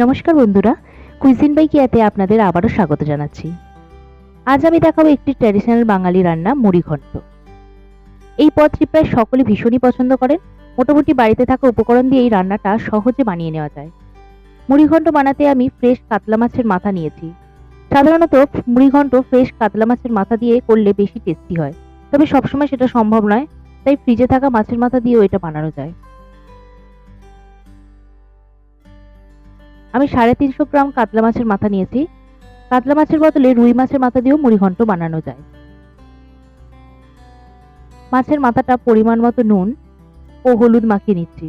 নমস্কার বন্ধুরা, cuisine by কিয়াতে আপনাদের আবারও স্বাগত জানাচ্ছি। আজ আমি দেখাবো একটি ট্র্যাডিশনাল বাঙালি রান্না, মুড়ি ঘন্ট। এই পদটি প্রায় সকলে ভীষণই পছন্দ করেন। মোটামুটি বাড়িতে থাকা উপকরণ দিয়ে এই রান্নাটা সহজে বানিয়ে নেওয়া যায়। মুড়ি ঘন্ট বানাতে আমি ফ্রেশ কাতলা মাছের মাথা নিয়েছি। সাধারণত মুড়ি ঘন্ট ফ্রেশ কাতলা মাছের মাথা দিয়ে করলে বেশি টেস্টি হয়, তবে সবসময় সেটা সম্ভব নয়, তাই ফ্রিজে থাকা মাছের মাথা দিয়েও এটা বানানো যায়। আমি 350 গ্রাম কাতলা মাছের মাথা নিয়েছি। কাতলা মাছের বদলে রুই মাছের মাথা দিয়েও মুড়িঘন্ট বানানো যায়। মাছের মাথাটা পরিমাণ মতো নুন ও হলুদ মাখিয়ে নিচ্ছি।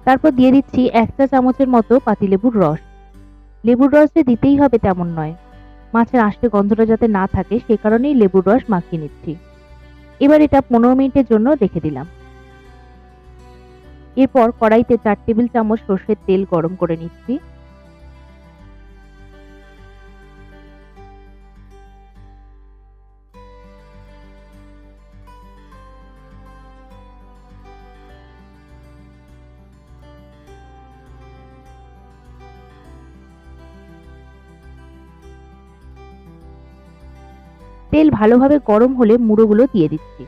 তারপর দিয়ে দিচ্ছি 1 চা চামচের মতো পাতিলেবুর রস। লেবুর রস যে দিতেই হবে তেমন নয়, মাছের আষ্টে গন্ধটা যাতে না থাকে সে কারণেই লেবুর রস মাখিয়ে নিচ্ছি। এবার এটা 15 মিনিটের জন্য রেখে দিলাম। এরপর কড়াইতে 4 টেবিল চামচ সর্ষের তেল গরম করে নিচ্ছি। তেল ভালোভাবে গরম হলে মুড়োগুলো দিয়ে দিচ্ছি।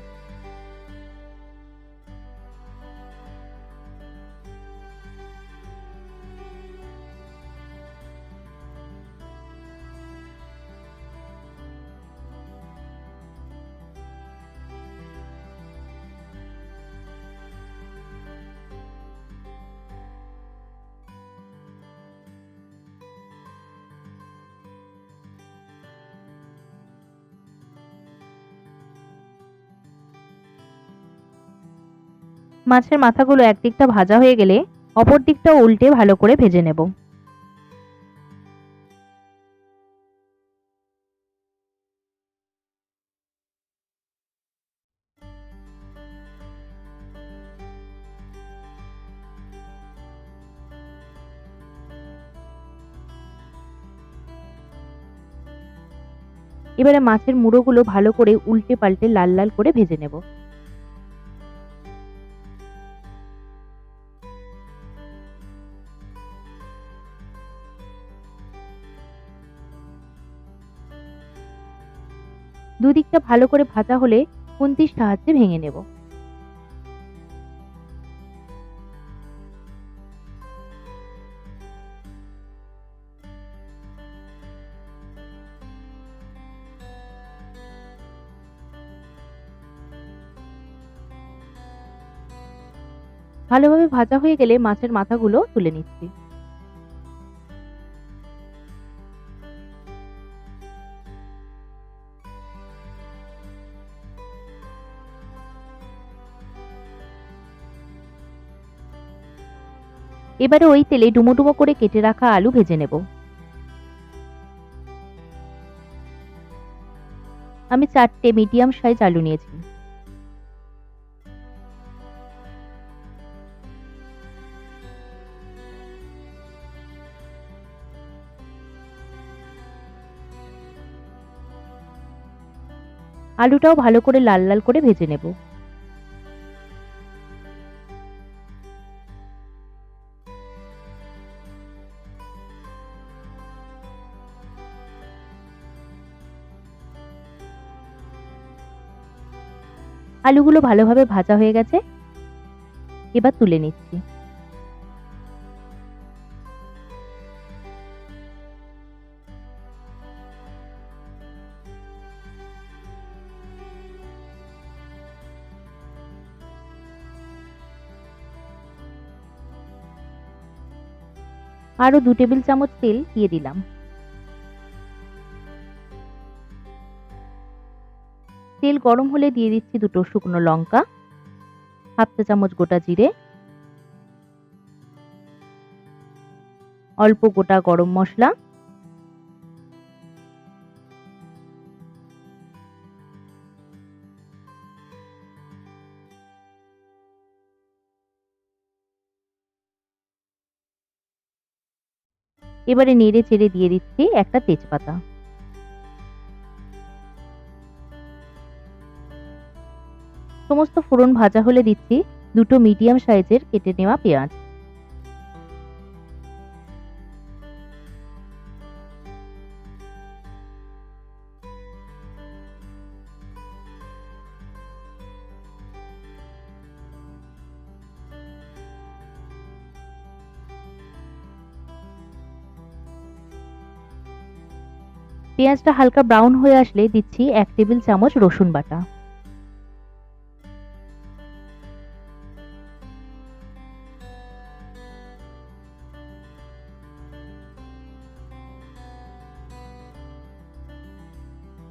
মাছের মাথাগুলো একদিকটা ভাজা হয়ে গেলে অপর দিকটা উল্টে ভালো করে ভেজে নেব। এবারে মাছের মুড়োগুলো ভালো করে উল্টে পাল্টে লাল লাল করে ভেজে নেব। দুদিকটা ভালো করে ভাজা হলে খুন্তির সাহায্যে ভেঙে নেব। ভালোভাবে ভাজা হয়ে গেলে মাছের মাথাগুলো তুলে নিচ্ছি। এবারে ওই তেলে ডুমো ডুমো করে কেটে রাখা আলু ভেজে নেব। আমি 4টে মিডিয়াম সাইজ আলু নিয়েছি। আলুটাও ভালো করে লাল লাল করে ভেজে নেব। আলুগুলো ভালোভাবে ভাজা হয়ে গেছে, এবার তুলে নিচ্ছি। আরো 2 টেবিল চামচ তেল দিয়ে দিলাম। তেল গরম হলে দিয়ে দিচ্ছি 2টো শুকনো লঙ্কা, হাফ চা চামচ গোটা জিরে, অল্প গোটা গরম মশলা, এবারে নেড়ে চেড়ে দিয়ে দিচ্ছি একটা তেজপাতা। সমস্ত ফোড়ন ভাজা হলে দিচ্ছি দুটো মিডিয়াম সাইজের কেটে নেওয়া পেঁয়াজ। পেঁয়াজটা হালকা ব্রাউন হয়ে আসলে দিচ্ছি 1 টেবিল চামচ রসুন বাটা।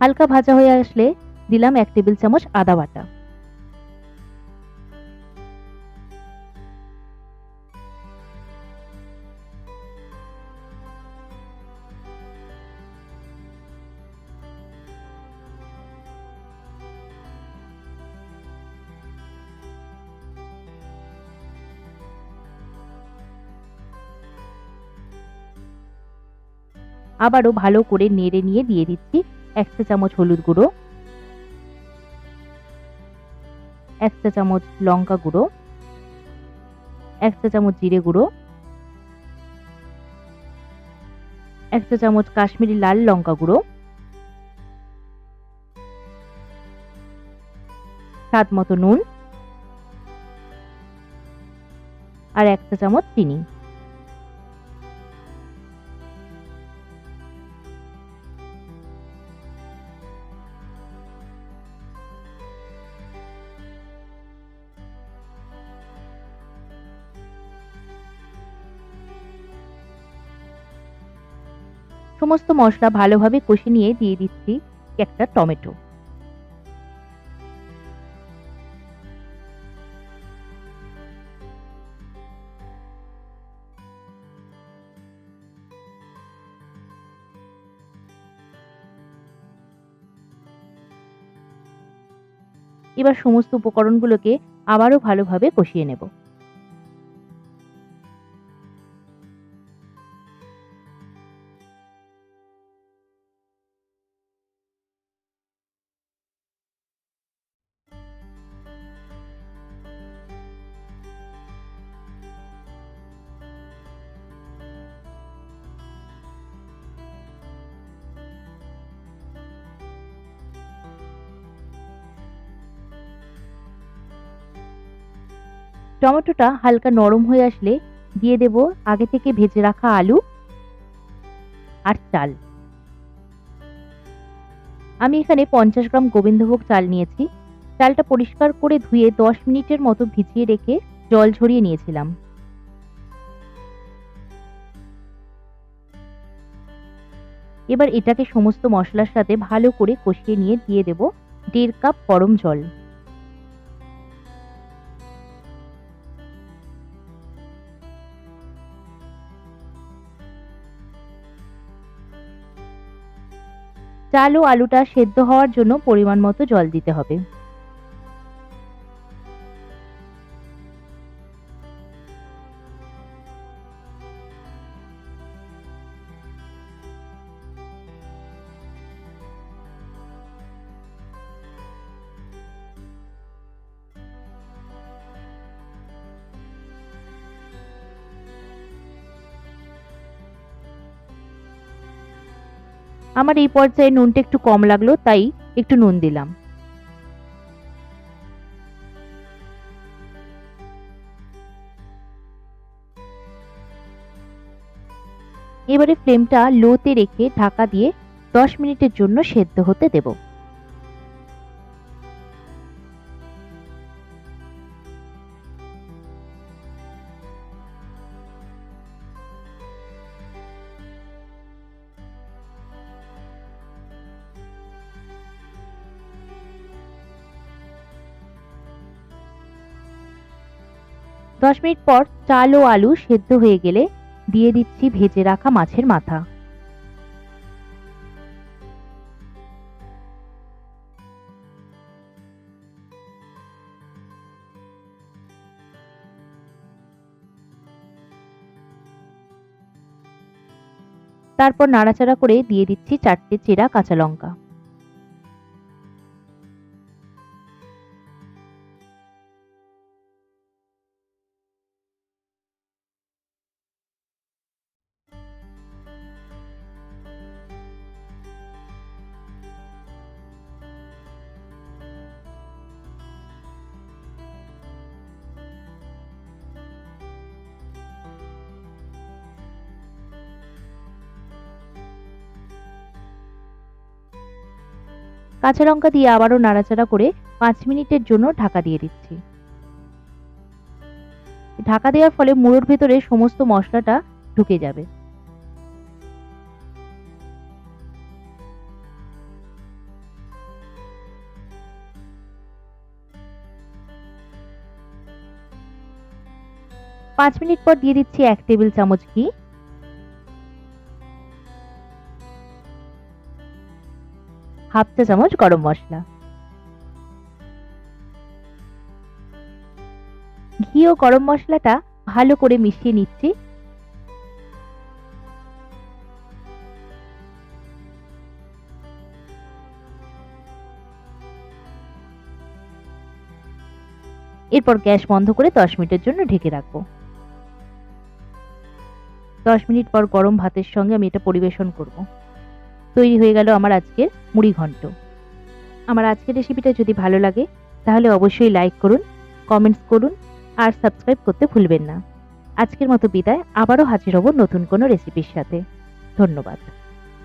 হালকা ভাজা হয়ে আসলে দিলাম 1 টেবিল চামচ আদা বাটা। আবারও ভালো করে নেড়ে নিয়ে দিয়ে দিচ্ছি 1 চা চামচ হলুদ গুঁড়ো, 1 চা চামচ লঙ্কা গুঁড়ো, 1 চা চামচ জিরে গুঁড়ো, 1 চা চামচ কাশ্মীরি লাল লঙ্কা গুঁড়ো, স্বাদ মতো নুন আর 1 চা চামচ চিনি। সমস্ত মশলা ভালোভাবে কষে নিয়ে দিয়ে দিচ্ছি একটা টমেটো। এবার সমস্ত উপকরণগুলোকে আবারও ভালোভাবে কষিয়ে নেব। টমেটোটা হালকা নরম হয়ে আসলে দিয়ে দেব আগে থেকে ভেজে রাখা আলু আর চাল। আমি এখানে 50 গ্রাম গোবিন্দভোগ চাল নিয়েছি। চালটা পরিষ্কার করে ধুয়ে 10 মিনিটের মতো ভিজিয়ে রেখে জল ঝরিয়ে নিয়েছিলাম। এবার এটাকে সমস্ত মশলার সাথে ভালো করে কষিয়ে নিয়ে দিয়ে দেব 1.5 কাপ গরম জল। চাল ও আলুটা সেদ্ধ হওয়ার জন্য পরিমাণ মতো জল দিতে হবে। আমার এই পর্যায়ে নুনটা একটু কম লাগলো, তাই একটু নুন দিলাম। এবারে ফ্লেমটা লোতে রেখে ঢাকা দিয়ে 10 মিনিটের জন্য সেদ্ধ হতে দেব। দশ মিনিট পর চাল ও আলু সেদ্ধ হয়ে গেলে দিয়ে দিচ্ছি ভেজে রাখা মাছের মাথা। তারপর নাড়াচাড়া করে দিয়ে দিচ্ছি 4টে চেরা কাঁচা লঙ্কা। কাঁচা লঙ্কা দিয়ে আবারও নাড়াচাড়া করে 5 মিনিটের জন্য ঢাকা দিয়ে দিচ্ছি। ঢাকা দেওয়ার ফলে মুড়োর ভেতরে সমস্ত মশলাটা ঢুকে যাবে। পাঁচ মিনিট পর দিয়ে দিচ্ছি 1 টেবিল চামচ ঘি, হাফ চা চামচ গরম মশলা। ঘি ও গরম মশলাটা ভালো করে মিশিয়ে নিচ্ছি। এরপর গ্যাস বন্ধ করে 10 মিনিটের জন্য ঢেকে রাখবো। 10 মিনিট পর গরম ভাতের সঙ্গে আমি এটা পরিবেশন করব। তৈরি হয়ে গেল আমার আজকের মুড়ি ঘন্ট। আমার আজকের রেসিপিটা যদি ভালো লাগে তাহলে অবশ্যই লাইক করুন, কমেন্টস করুন আর সাবস্ক্রাইব করতে ভুলবেন না। আজকের মতো বিদায়, আবারও হাজির হব নতুন কোনো রেসিপির সাথে। ধন্যবাদ।